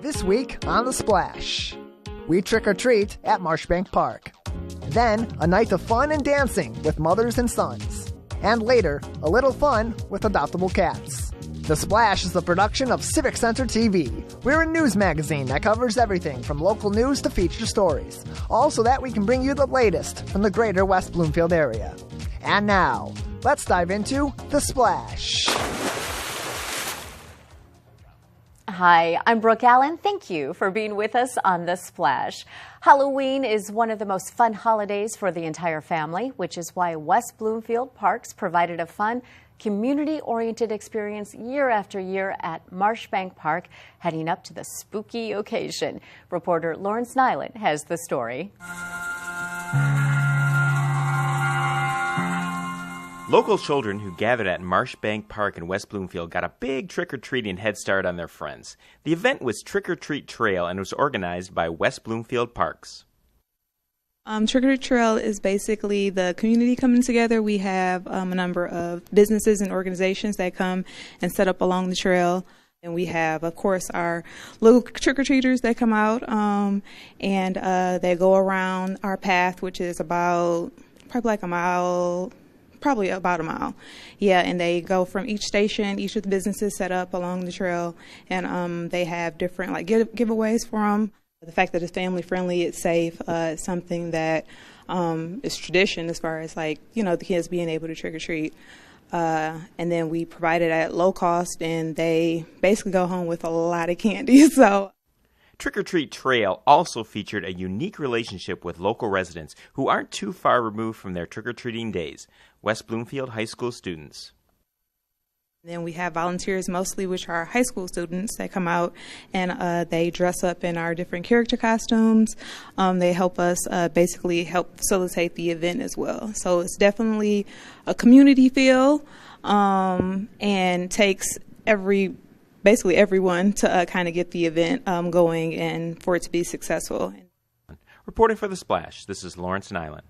This week on The Splash, we trick-or-treat at Marshbank Park. Then, a night of fun and dancing with mothers and sons. And later, a little fun with adoptable cats. The Splash is a production of Civic Center TV. We're a news magazine that covers everything from local news to feature stories, all so that we can bring you the latest from the greater West Bloomfield area. And now, let's dive into The Splash. Hi, I'm Brooke Allen. Thank you for being with us on The Splash. Halloween is one of the most fun holidays for the entire family, which is why West Bloomfield Parks provided a fun, community-oriented experience year after year at Marshbank Park, heading up to the spooky occasion. Reporter Lawrence Nyland has the story. Local children who gathered at Marshbank Park in West Bloomfield got a big trick-or-treating head start on their friends. The event was Trick or Treat Trail and was organized by West Bloomfield Parks. Trick or Treat Trail is basically the community coming together. We have a number of businesses and organizations that come and set up along the trail. And we have, of course, our little trick-or-treaters that come out and they go around our path, which is about probably about a mile. Yeah, and they go from each station, each of the businesses set up along the trail, and they have different giveaways for them. The fact that it's family friendly, it's safe, it's something that is tradition as far as the kids being able to trick or treat. And then we provide it at low cost, and they basically go home with a lot of candy. So. Trick or Treat Trail also featured a unique relationship with local residents who aren't too far removed from their trick-or-treating days, West Bloomfield High School students. Then we have volunteers mostly, which are high school students that come out and they dress up in our different character costumes. They help us basically help facilitate the event as well. So it's definitely a community feel and takes basically everyone to kind of get the event going and for it to be successful. Reporting for The Splash, this is Lawrence Nyland.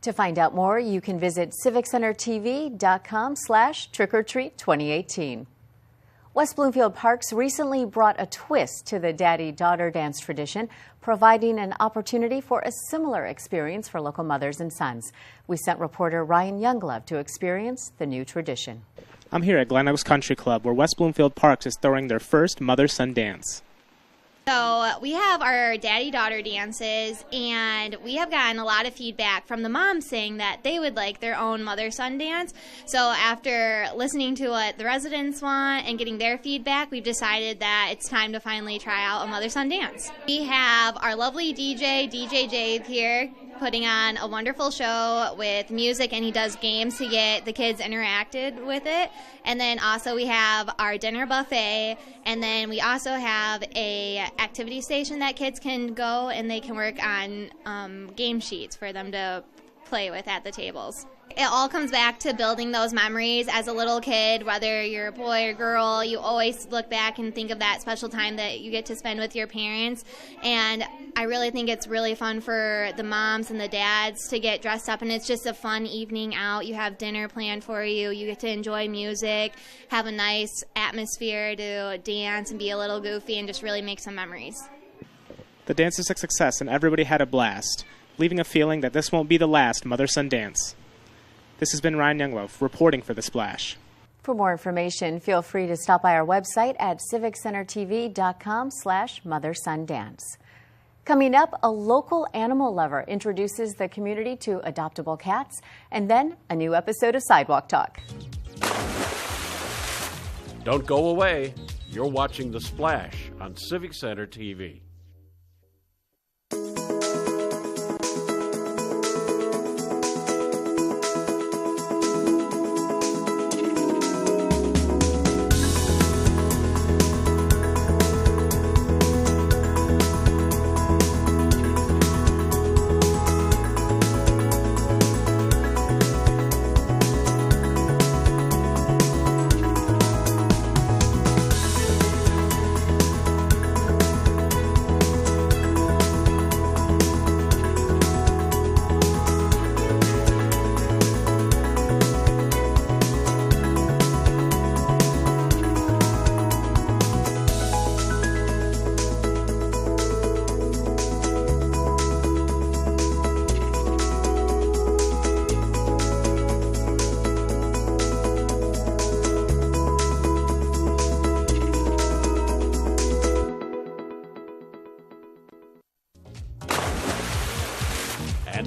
To find out more, you can visit civiccentertv.com/trickortreat2018. West Bloomfield Parks recently brought a twist to the daddy-daughter dance tradition, providing an opportunity for a similar experience for local mothers and sons. We sent reporter Ryan Younglove to experience the new tradition. I'm here at Glen Oaks Country Club, where West Bloomfield Parks is throwing their first MotherSon Dance. So we have our daddy-daughter dances, and we have gotten a lot of feedback from the moms saying that they would like their own mother-son dance. So after listening to what the residents want and getting their feedback, we've decided that it's time to finally try out a mother-son dance. We have our lovely DJ Jave here, putting on a wonderful show with music, and he does games to get the kids interacted with it. And then also we have our dinner buffet, and then we also have a activity station that kids can go and they can work on game sheets for them to play with at the tables. It all comes back to building those memories as a little kid, whether you're a boy or girl. You always look back and think of that special time that you get to spend with your parents. And I really think it's really fun for the moms and the dads to get dressed up, and it's just a fun evening out. You have dinner planned for you. You get to enjoy music, have a nice atmosphere to dance and be a little goofy and just really make some memories. The dance is a success, and everybody had a blast, leaving a feeling that this won't be the last MotherSon Dance. This has been Ryan Younglove reporting for The Splash. For more information, feel free to stop by our website at civiccentertv.com/MotherSonDance. Coming up, a local animal lover introduces the community to adoptable cats, and then a new episode of Sidewalk Talk. Don't go away. You're watching The Splash on Civic Center TV.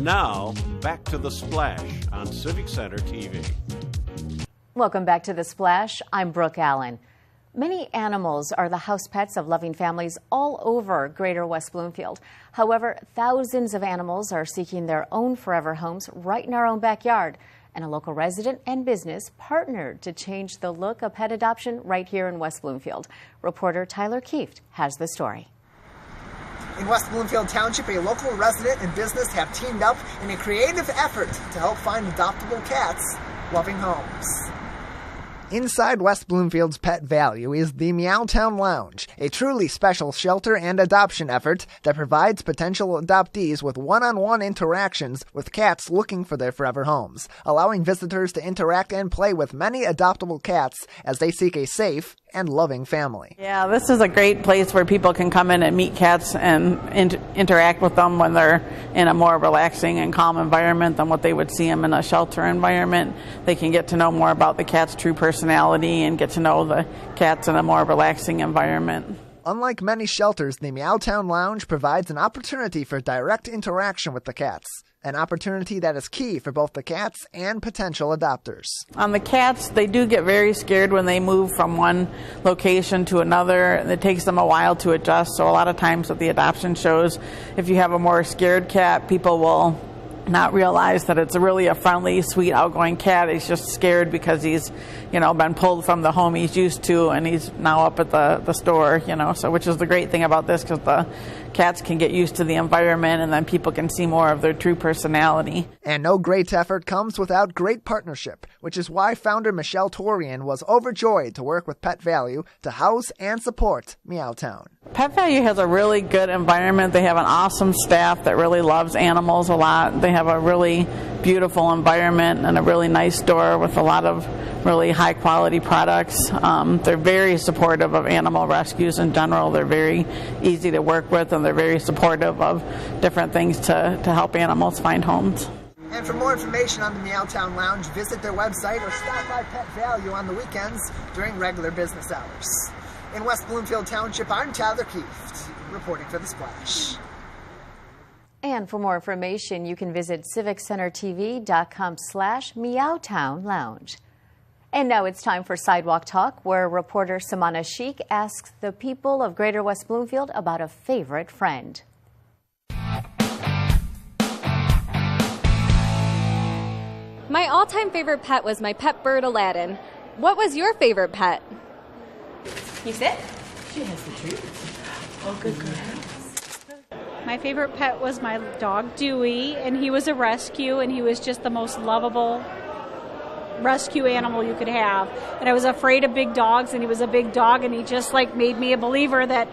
And now, back to The Splash on Civic Center TV. Welcome back to The Splash. I'm Brooke Allen. Many animals are the house pets of loving families all over Greater West Bloomfield. However, thousands of animals are seeking their own forever homes right in our own backyard. And a local resident and business partnered to change the look of pet adoption right here in West Bloomfield. Reporter Tyler Kieft has the story. In West Bloomfield Township, a local resident and business have teamed up in a creative effort to help find adoptable cats loving homes. Inside West Bloomfield's Pet Valu is the Meowtown Lounge, a truly special shelter and adoption effort that provides potential adoptees with one-on-one interactions with cats looking for their forever homes, allowing visitors to interact and play with many adoptable cats as they seek a safe and loving family. Yeah, this is a great place where people can come in and meet cats and interact with them when they're in a more relaxing and calm environment than what they would see them in a shelter environment. They can get to know more about the cat's true personality and get to know the cats in a more relaxing environment. Unlike many shelters, the Meowtown Lounge provides an opportunity for direct interaction with the cats, an opportunity that is key for both the cats and potential adopters. On the cats, they do get very scared when they move from one location to another. It takes them a while to adjust, so a lot of times at the adoption shows, if you have a more scared cat, people will not realize that it's really a friendly, sweet, outgoing cat. He's just scared because he's, been pulled from the home he's used to, and he's now up at the store, so which is the great thing about this, because the cats can get used to the environment and then people can see more of their true personality. And no great effort comes without great partnership, which is why founder Michelle Torian was overjoyed to work with Pet Valu to house and support Meowtown. Pet Valu has a really good environment. They have an awesome staff that really loves animals a lot. They have a really beautiful environment and a really nice store with a lot of really high quality products. They're very supportive of animal rescues in general. They're very easy to work with, and they're very supportive of different things to help animals find homes. And for more information on the Meowtown Lounge, visit their website or stop by Pet Valu on the weekends during regular business hours. In West Bloomfield Township, I'm Tyler Kieft, reporting for The Splash. And for more information, you can visit civiccentertv.com/Meowtown Lounge. And now it's time for Sidewalk Talk, where reporter Samana Sheikh asks the people of Greater West Bloomfield about a favorite friend. My all-time favorite pet was my pet bird, Aladdin. What was your favorite pet? You sit? She has the treat. Oh, good girl. My favorite pet was my dog, Dewey, and he was a rescue, and he was just the most lovable rescue animal you could have. And I was afraid of big dogs, and he was a big dog, and he just made me a believer that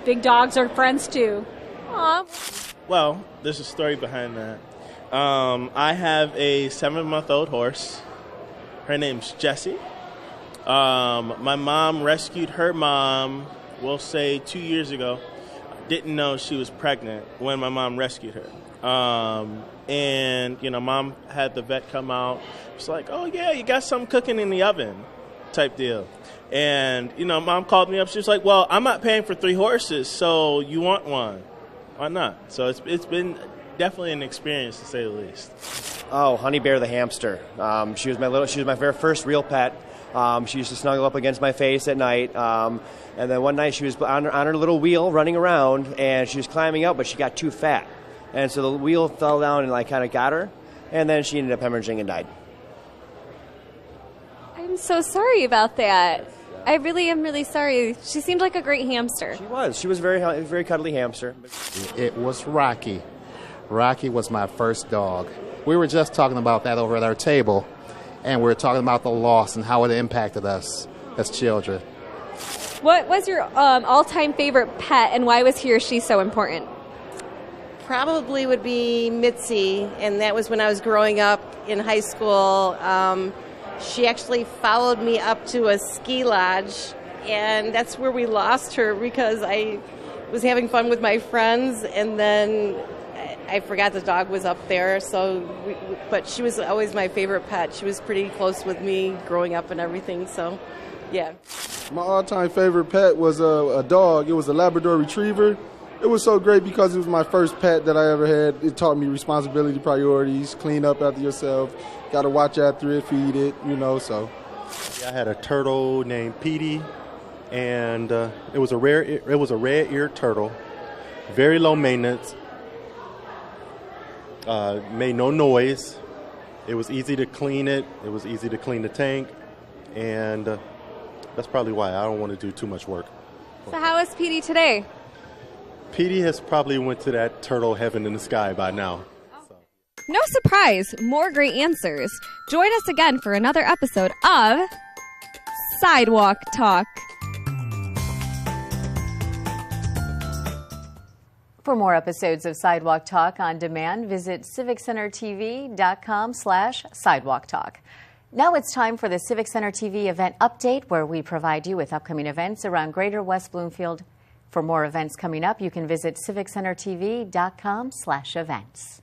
big dogs are friends too. Aww. Well, there's a story behind that. I have a 7-month-old horse. Her name's Jessie. My mom rescued her mom, we'll say 2 years ago. Didn't know she was pregnant when my mom rescued her. And, mom had the vet come out. It's like, oh, yeah, you got something cooking in the oven type deal. And, mom called me up. She was like, well, I'm not paying for 3 horses, so you want one. Why not? So it's been definitely an experience, to say the least. Oh, Honey Bear the hamster. She was my very first real pet. She used to snuggle up against my face at night. And then one night she was on her little wheel running around, and she was climbing up, but she got too fat. And so the wheel fell down and kind of got her, and then she ended up hemorrhaging and died. I'm so sorry about that. I really am really sorry. She seemed like a great hamster. She was a very cuddly hamster. It was Rocky. Rocky was my first dog. We were just talking about that over at our table, and we were talking about the loss and how it impacted us as children. What was your all-time favorite pet, and why was he or she so important? Probably would be Mitzi, and that was when I was growing up in high school. She actually followed me up to a ski lodge, and that's where we lost her because I was having fun with my friends, and then I forgot the dog was up there. But she was always my favorite pet. She was pretty close with me growing up and everything, so yeah. My all-time favorite pet was a dog. It was a Labrador Retriever, It was so great because it was my first pet that I ever had. It taught me responsibility, priorities, clean up after yourself, got to watch after it, feed it, so. I had a turtle named Petey, and it was a red-eared turtle, very low maintenance, made no noise. It was easy to clean it. It was easy to clean the tank, and that's probably why I don't want to do too much work. So how is Petey today? Petey has probably went to that turtle heaven in the sky by now. No surprise, more great answers. Join us again for another episode of Sidewalk Talk. For more episodes of Sidewalk Talk on demand, visit civiccentertv.com/sidewalk talk. Now it's time for the Civic Center TV event update, where we provide you with upcoming events around Greater West Bloomfield. For more events coming up, you can visit civiccentertv.com/events.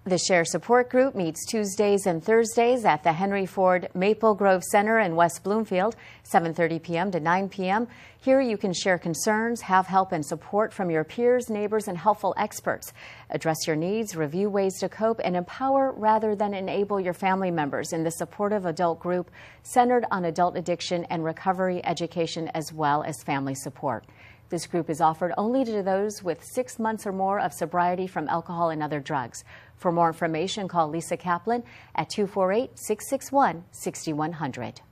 The Share Support Group meets Tuesdays and Thursdays at the Henry Ford Maple Grove Center in West Bloomfield, 7:30 p.m. to 9 p.m. Here you can share concerns, have help and support from your peers, neighbors, and helpful experts. Address your needs, review ways to cope, and empower rather than enable your family members in the supportive adult group centered on adult addiction and recovery education, as well as family support. This group is offered only to those with 6 months or more of sobriety from alcohol and other drugs. For more information, call Lisa Kaplan at 248-661-6100.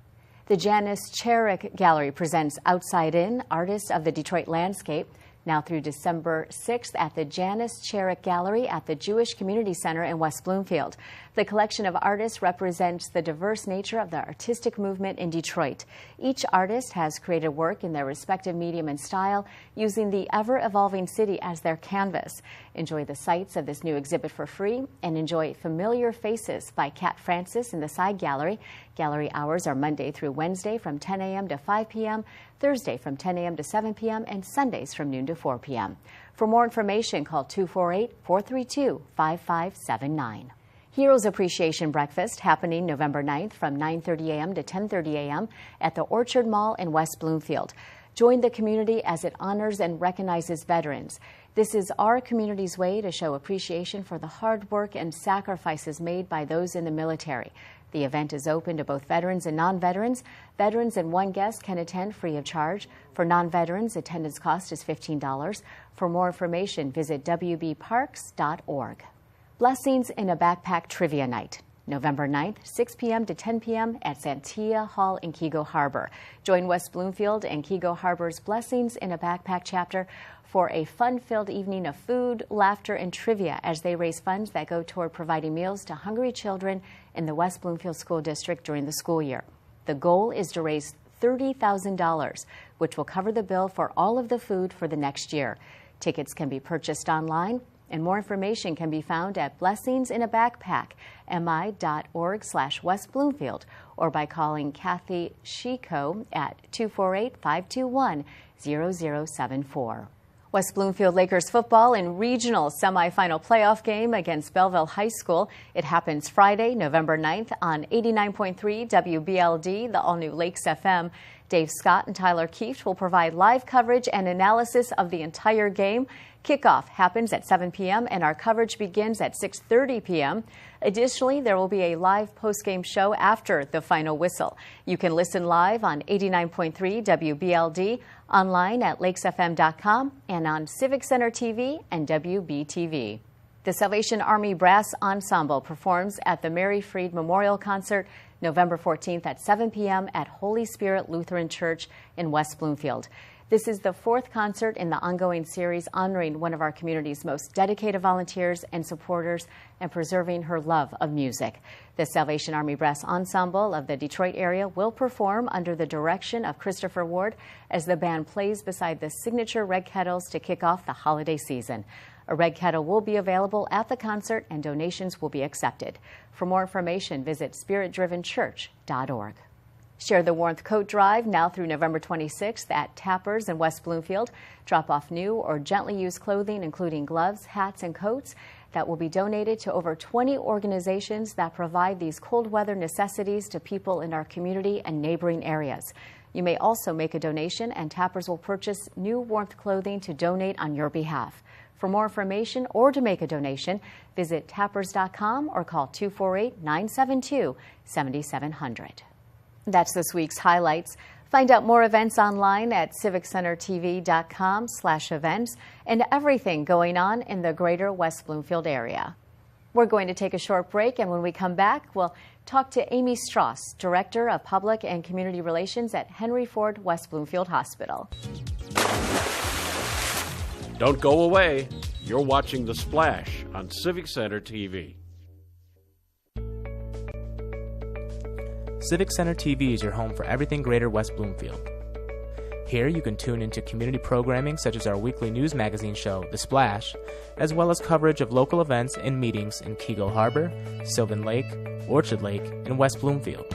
The Janice Cherick Gallery presents Outside In, Artists of the Detroit Landscape, now through December 6th at the Janice Cherick Gallery at the Jewish Community Center in West Bloomfield. The collection of artists represents the diverse nature of the artistic movement in Detroit. Each artist has created work in their respective medium and style, using the ever-evolving city as their canvas. Enjoy the sights of this new exhibit for free and enjoy Familiar Faces by Kat Francis in the side gallery. Gallery hours are Monday through Wednesday from 10 a.m. to 5 p.m., Thursday from 10 a.m. to 7 p.m., and Sundays from noon to 4 p.m. For more information, call 248-432-5579. Heroes Appreciation Breakfast happening November 9th from 9:30 a.m. to 10:30 a.m. at the Orchard Mall in West Bloomfield. Join the community as it honors and recognizes veterans. This is our community's way to show appreciation for the hard work and sacrifices made by those in the military. The event is open to both veterans and non-veterans. Veterans and one guest can attend free of charge. For non-veterans, attendance cost is $15. For more information, visit wbparks.org. Blessings in a Backpack Trivia Night, November 9th, 6 p.m. to 10 p.m. at Santia Hall in Kego Harbor. Join West Bloomfield and Kego Harbor's Blessings in a Backpack chapter for a fun-filled evening of food, laughter, and trivia as they raise funds that go toward providing meals to hungry children in the West Bloomfield School District during the school year. The goal is to raise $30,000, which will cover the bill for all of the food for the next year. Tickets can be purchased online, and more information can be found at blessingsinabbackpackmi.org/West Bloomfield or by calling Kathy Chico at 248-521-0074. West Bloomfield Lakers football in regional semifinal playoff game against Belleville High School. It happens Friday, November 9th on 89.3 WBLD, the all-new Lakes FM. Dave Scott and Tyler Keefe will provide live coverage and analysis of the entire game. Kickoff happens at 7 p.m. and our coverage begins at 6:30 p.m. Additionally, there will be a live post-game show after the final whistle. You can listen live on 89.3 WBLD, online at lakesfm.com, and on Civic Center TV and WBTV. The Salvation Army Brass Ensemble performs at the Mary Freed Memorial Concert November 14th at 7 p.m. at Holy Spirit Lutheran Church in West Bloomfield. This is the fourth concert in the ongoing series honoring one of our community's most dedicated volunteers and supporters and preserving her love of music. The Salvation Army Brass Ensemble of the Detroit area will perform under the direction of Christopher Ward as the band plays beside the signature red kettles to kick off the holiday season. A red kettle will be available at the concert and donations will be accepted. For more information, visit spiritdrivenchurch.org. Share the Warmth Coat Drive now through November 26th at Tappers in West Bloomfield. Drop off new or gently used clothing, including gloves, hats, and coats. that will be donated to over 20 organizations that provide these cold weather necessities to people in our community and neighboring areas. You may also make a donation, and Tappers will purchase new warmth clothing to donate on your behalf. For more information or to make a donation, visit tappers.com or call 248-972-7700. That's this week's highlights. Find out more events online at civiccentertv.com/events and everything going on in the greater West Bloomfield area. We're going to take a short break, and when we come back, we'll talk to Amy Strauss, Director of Public and Community Relations at Henry Ford West Bloomfield Hospital. Don't go away. You're watching The Splash on Civic Center TV. Civic Center TV is your home for everything Greater West Bloomfield. Here you can tune into community programming such as our weekly news magazine show, The Splash, as well as coverage of local events and meetings in Keego Harbor, Sylvan Lake, Orchard Lake, and West Bloomfield.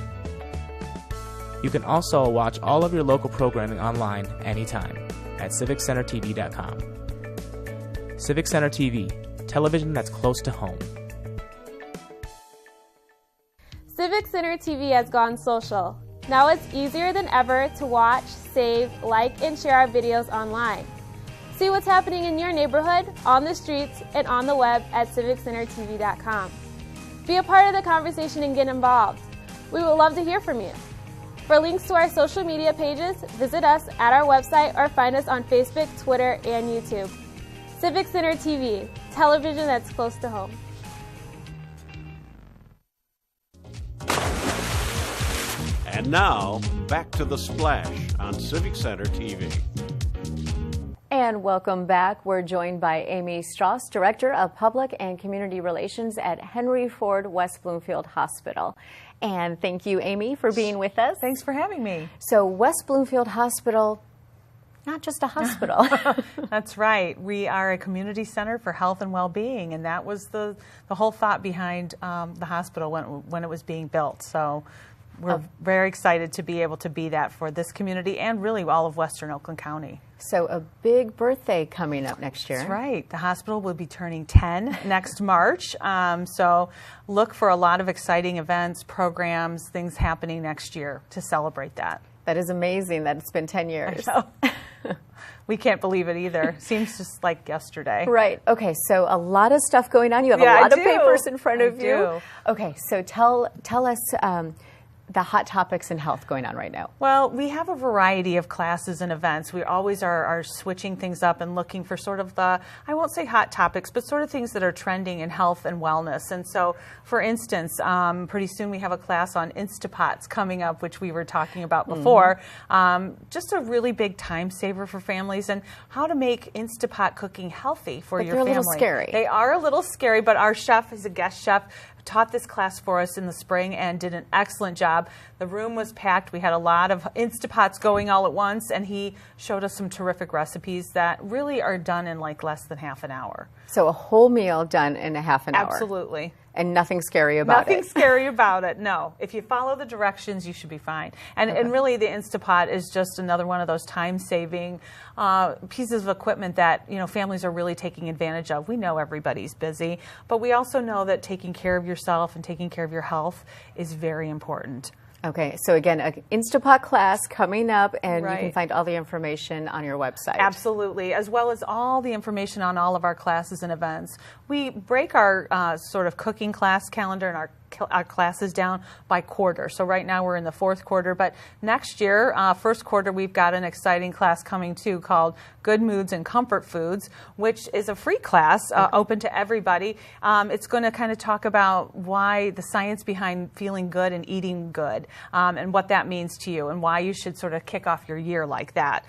You can also watch all of your local programming online anytime at civiccentertv.com. Civic Center TV, television that's close to home. Civic Center TV has gone social. Now it's easier than ever to watch, save, like, and share our videos online. See what's happening in your neighborhood, on the streets, and on the web at civiccentertv.com. Be a part of the conversation and get involved. We would love to hear from you. For links to our social media pages, visit us at our website or find us on Facebook, Twitter, and YouTube. Civic Center TV, television that's close to home. And now, back to The Splash on Civic Center TV. And welcome back. We're joined by Amy Strauss, Director of Public and Community Relations at Henry Ford West Bloomfield Hospital. And thank you, Amy, for being with us. Thanks for having me. So West Bloomfield Hospital, not just a hospital. That's right. We are a community center for health and well-being, and that was the whole thought behind the hospital when it was being built. So we're very excited to be able to be that for this community and really all of Western Oakland County. So a big birthday coming up next year. That's right. The hospital will be turning 10 next March. So look for a lot of exciting events, programs, things happening next year to celebrate that. That is amazing that it's been 10 years. I know. We can't believe it either. Seems just like yesterday. Right. Okay, so a lot of stuff going on. You have a lot of papers in front of you. Okay, so tell us the hot topics in health going on right now. Well, we have a variety of classes and events. We always are switching things up and looking for sort of the, I won't say hot topics, but sort of things that are trending in health and wellness. And so, for instance, pretty soon we have a class on Instapots coming up, which we were talking about before. Just a really big time saver for families and how to make Instapot cooking healthy for your family. They're a little scary. They are a little scary, but our chef is a guest chef. Taught this class for us in the spring and did an excellent job. The room was packed. We had a lot of Instapots going all at once, and he showed us some terrific recipes that really are done in like less than half an hour. So a whole meal done in a half an hour. Absolutely. And nothing scary about it. Nothing scary about it, no. If you follow the directions, you should be fine. And really the Instapot is just another one of those time-saving pieces of equipment that families are really taking advantage of. We know everybody's busy, but we also know that taking care of yourself and taking care of your health is very important. Okay, so again, an Instapot class coming up, and you can find all the information on your website. Absolutely, as well as all the information on all of our classes and events. We break our sort of cooking class calendar and our classes down by quarter. So right now we're in the fourth quarter, but next year, first quarter, we've got an exciting class coming too called Good Moods and Comfort Foods, which is a free class open to everybody. It's going to kind of talk about why the science behind feeling good and eating good and what that means to you and why you should sort of kick off your year like that.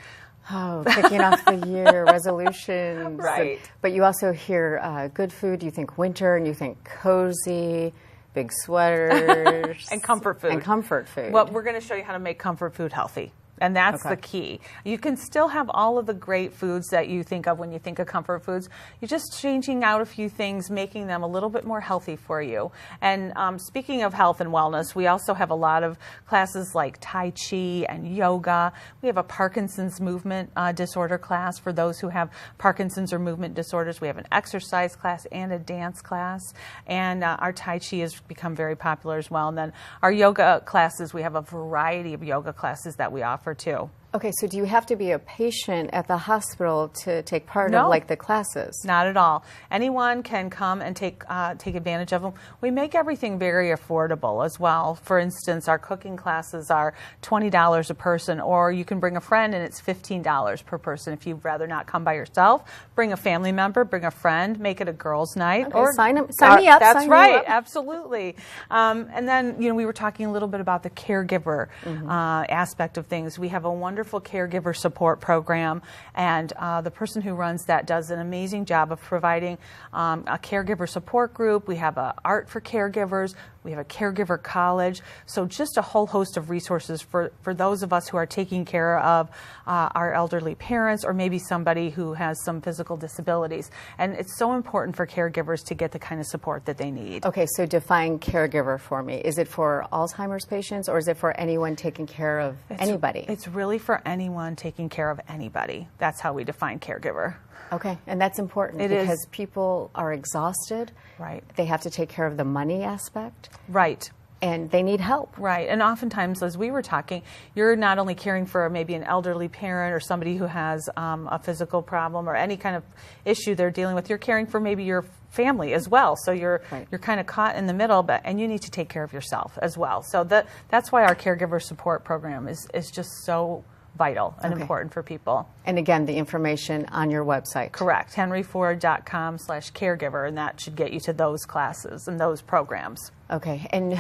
Oh, kicking off the year, resolutions. Right. But you also hear good food, you think winter, and you think cozy, big sweaters. And comfort food. And comfort food. Well, we're going to show you how to make comfort food healthy. And that's the key. You can still have all of the great foods that you think of when you think of comfort foods. You're just changing out a few things, making them a little bit more healthy for you. And speaking of health and wellness, we also have a lot of classes like Tai Chi and yoga. We have a Parkinson's movement disorder class for those who have Parkinson's or movement disorders. We have an exercise class and a dance class. And our Tai Chi has become very popular as well. And then our yoga classes, we have a variety of yoga classes that we offer too. Okay, so do you have to be a patient at the hospital to take part of like the classes? Not at all. Anyone can come and take advantage of them. We make everything very affordable as well. For instance, our cooking classes are $20 a person, or you can bring a friend and it's $15 per person. If you'd rather not come by yourself, bring a family member, bring a friend, make it a girls' night. Okay, sign me up. That's right, absolutely. And then, we were talking a little bit about the caregiver aspect of things. We have a wonderful caregiver support program, and the person who runs that does an amazing job of providing a caregiver support group. We have art for caregivers. We have a caregiver college. So just a whole host of resources for those of us who are taking care of our elderly parents, or maybe somebody who has some physical disabilities. And it's so important for caregivers to get the kind of support that they need. Okay, so define caregiver for me. Is it for Alzheimer's patients, or is it for anyone taking care of anybody? It's really for anyone taking care of anybody. That's how we define caregiver. Okay, and that's important because people are exhausted. Right. They have to take care of the money aspect. Right. And they need help. Right. And oftentimes, as we were talking, you're not only caring for maybe an elderly parent or somebody who has a physical problem or any kind of issue they're dealing with, you're caring for maybe your family as well. So you're kind of caught in the middle, and you need to take care of yourself as well. So that's why our caregiver support program is just so vital and important for people. And again, the information on your website. Correct. henryford.com/caregiver, and that should get you to those classes and those programs. Okay. And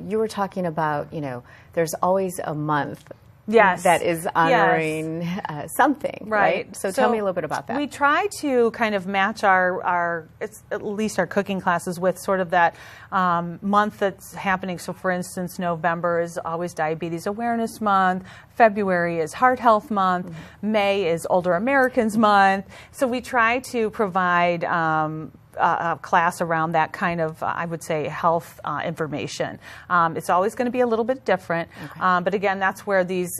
you were talking about, there's always a month that is honoring something, right? So tell me a little bit about that. We try to kind of match our at least our cooking classes with sort of that month that's happening. So for instance, November is always Diabetes Awareness Month. February is Heart Health Month. May is Older Americans Month. So we try to provide a class around that kind of, I would say, health information. It's always going to be a little bit different, but again, that's where these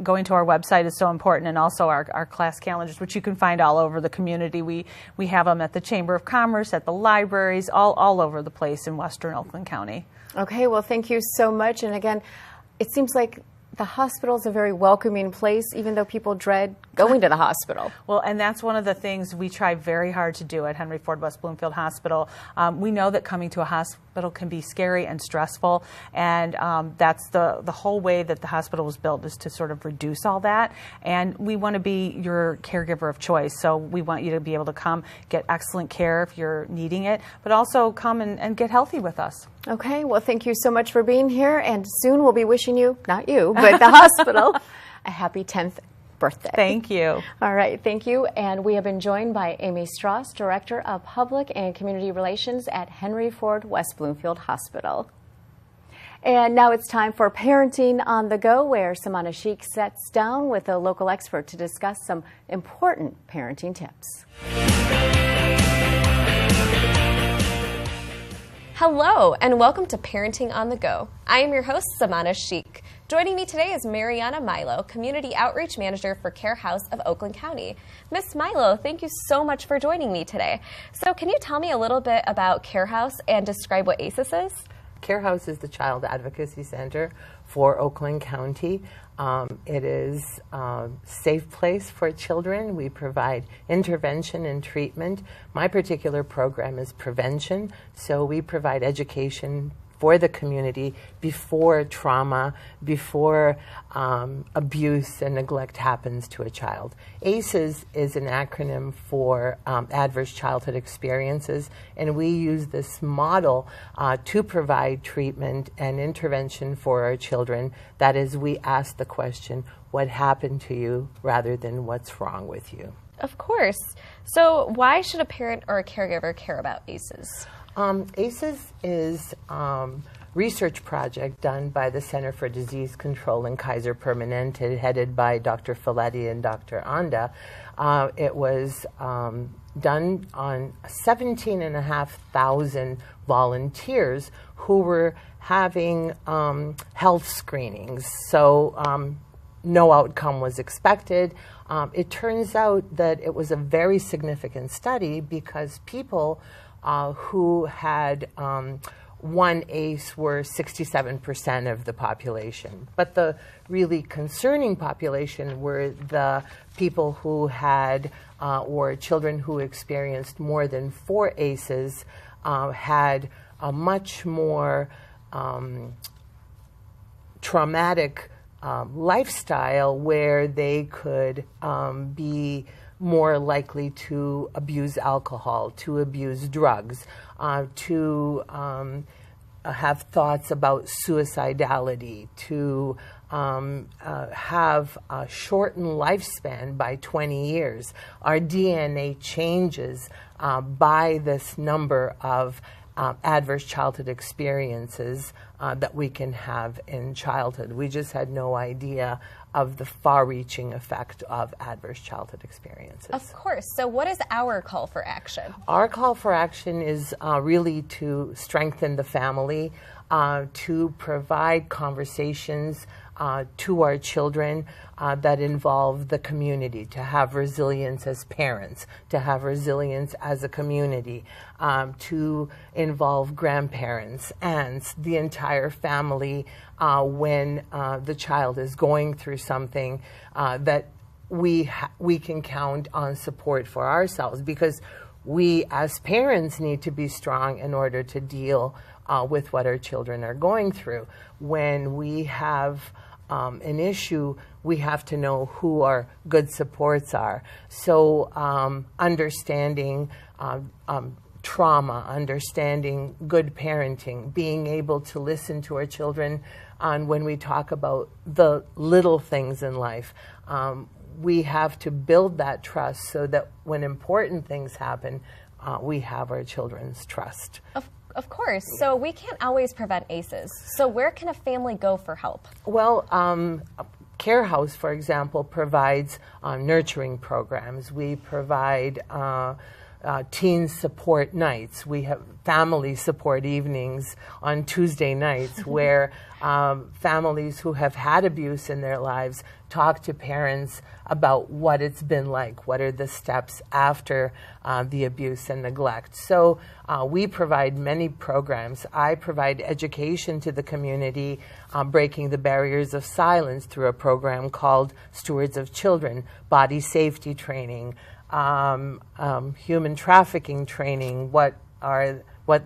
going to our website is so important, and also our class calendars, which you can find all over the community. We have them at the Chamber of Commerce, at the libraries, all over the place in Western Oakland County. Okay, well, thank you so much. And again, it seems like the hospital is a very welcoming place, even though people dread going to the hospital. Well, and that's one of the things we try very hard to do at Henry Ford West Bloomfield Hospital. We know that coming to a hospital can be scary and stressful, and that's the whole way that the hospital was built, is to sort of reduce all that. And we want to be your caregiver of choice, so we want you to be able to come get excellent care if you're needing it, but also come and get healthy with us. Okay, well, thank you so much for being here, and soon we'll be wishing you, not you, but the hospital, a happy 10th birthday. Thank you. All right, thank you. And we have been joined by Amy Strauss, Director of Public and Community Relations at Henry Ford West Bloomfield Hospital. And now it's time for Parenting on the Go, where Samana Sheikh sits down with a local expert to discuss some important parenting tips. Hello, and welcome to Parenting on the Go. I am your host, Samana Sheikh. Joining me today is Mariana Milo, Community Outreach Manager for Care House of Oakland County. Miss Milo, thank you so much for joining me today. So can you tell me a little bit about Care House and describe what ACES is? Care House is the Child Advocacy Center for Oakland County. It is a safe place for children. We provide intervention and treatment. My particular program is prevention, so we provide education for the community before trauma, before abuse and neglect happens to a child. ACEs is an acronym for Adverse Childhood Experiences, and we use this model to provide treatment and intervention for our children. That is, we ask the question, what happened to you, rather than what's wrong with you. Of course. So why should a parent or a caregiver care about ACEs? ACEs is research project done by the Center for Disease Control in Kaiser Permanente, headed by Dr. Folletti and Dr. Anda. It was done on 17,500 volunteers who were having health screenings. So no outcome was expected. It turns out that it was a very significant study because people who had one ACE were 67% of the population. But the really concerning population were the people who had, or children who experienced more than 4 ACEs, had a much more traumatic lifestyle where they could be more likely to abuse alcohol, to abuse drugs, to have thoughts about suicidality, to have a shortened lifespan by 20 years. Our DNA changes by this number of adverse childhood experiences that we can have in childhood. We just had no idea of the far-reaching effect of adverse childhood experiences. Of course. So what is our call for action? Our call for action is really to strengthen the family, to provide conversations to our children that involve the community, to have resilience as parents, to have resilience as a community, to involve grandparents, aunts, the entire family when the child is going through something that we can count on support for ourselves, because we as parents need to be strong in order to deal with what our children are going through. When we have an issue, we have to know who our good supports are. So understanding trauma, understanding good parenting, being able to listen to our children on when we talk about the little things in life. We have to build that trust so that when important things happen, we have our children's trust. Of course. So we can't always prevent ACEs. So where can a family go for help? Well, Care House, for example, provides nurturing programs. We provide teen support nights. We have family support evenings on Tuesday nights where families who have had abuse in their lives talk to parents about what it's been like, what are the steps after the abuse and neglect. So we provide many programs. I provide education to the community, breaking the barriers of silence through a program called Stewards of Children, body safety training, human trafficking training, what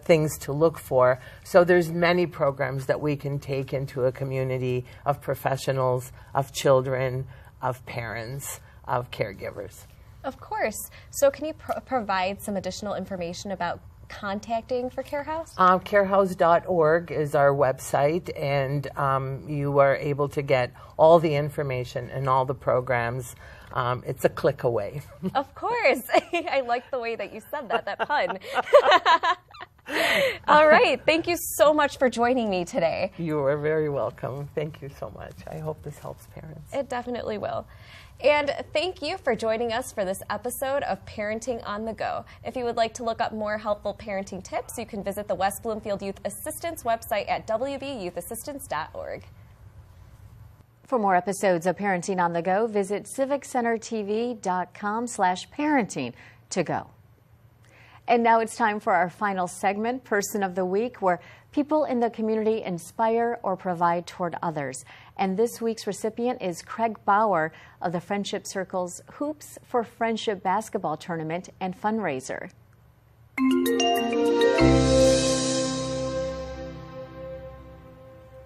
things to look for. So there's many programs that we can take into a community of professionals, of children, of parents, of caregivers. Of course. So can you provide some additional information about contacting for Care House? Carehouse.org is our website, and you are able to get all the information and all the programs. It's a click away. Of course. I like the way that you said that pun. All right. Thank you so much for joining me today. You are very welcome. Thank you so much. I hope this helps parents. It definitely will. And thank you for joining us for this episode of Parenting on the Go. If you would like to look up more helpful parenting tips, you can visit the West Bloomfield Youth Assistance website at wbyyouthassistance.org. For more episodes of Parenting on the Go, visit civiccentertv.com/parenting to go. And now it's time for our final segment, Person of the Week, where people in the community inspire or provide toward others. And this week's recipient is Craig Bauer of the Friendship Circle's Hoops for Friendship basketball tournament and fundraiser.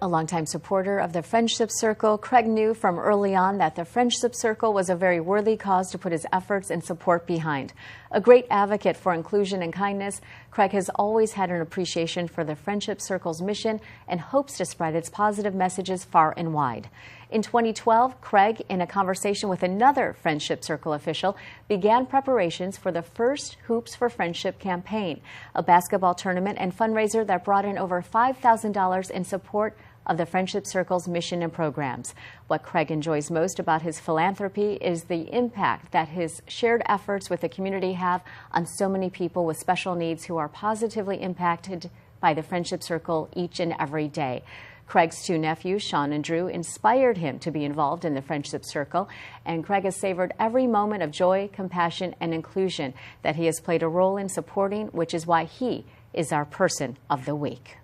A longtime supporter of the Friendship Circle, Craig knew from early on that the Friendship Circle was a very worthy cause to put his efforts and support behind. A great advocate for inclusion and kindness, Craig has always had an appreciation for the Friendship Circle's mission and hopes to spread its positive messages far and wide. In 2012, Craig, in a conversation with another Friendship Circle official, began preparations for the first Hoops for Friendship campaign, a basketball tournament and fundraiser that brought in over $5,000 in support of the Friendship Circle's mission and programs. What Craig enjoys most about his philanthropy is the impact that his shared efforts with the community have on so many people with special needs who are positively impacted by the Friendship Circle each and every day. Craig's two nephews, Sean and Drew, inspired him to be involved in the Friendship Circle, and Craig has savored every moment of joy, compassion, and inclusion that he has played a role in supporting, which is why he is our Person of the Week.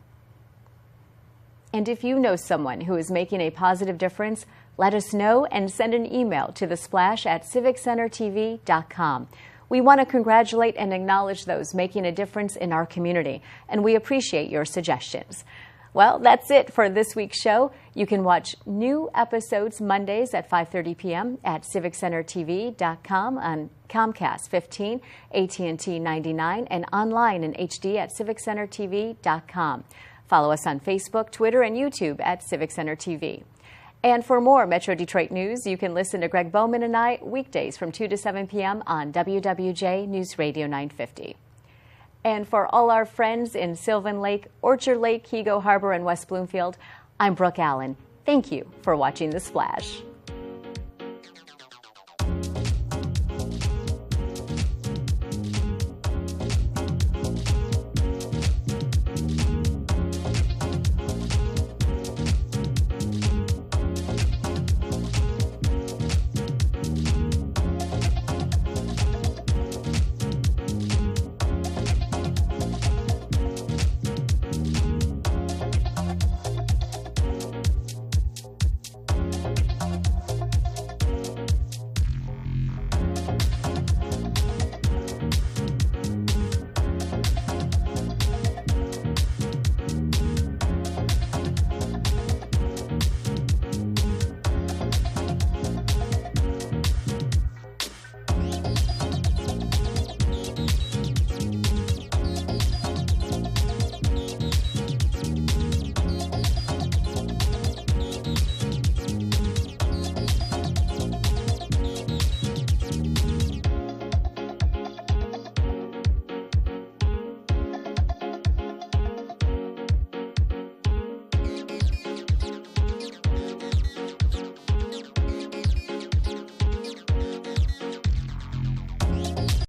And if you know someone who is making a positive difference, let us know and send an email to thesplash@civiccentertv.com. We want to congratulate and acknowledge those making a difference in our community, and we appreciate your suggestions. Well, that's it for this week's show. You can watch new episodes Mondays at 5:30 p.m. at civiccentertv.com on Comcast 15, AT&T 99, and online in HD at civiccentertv.com. Follow us on Facebook, Twitter, and YouTube at Civic Center TV. And for more Metro Detroit news, you can listen to Greg Bowman and I weekdays from 2 to 7 p.m. on WWJ Newsradio 950. And for all our friends in Sylvan Lake, Orchard Lake, Kego Harbor, and West Bloomfield, I'm Brooke Allen. Thank you for watching The Splash.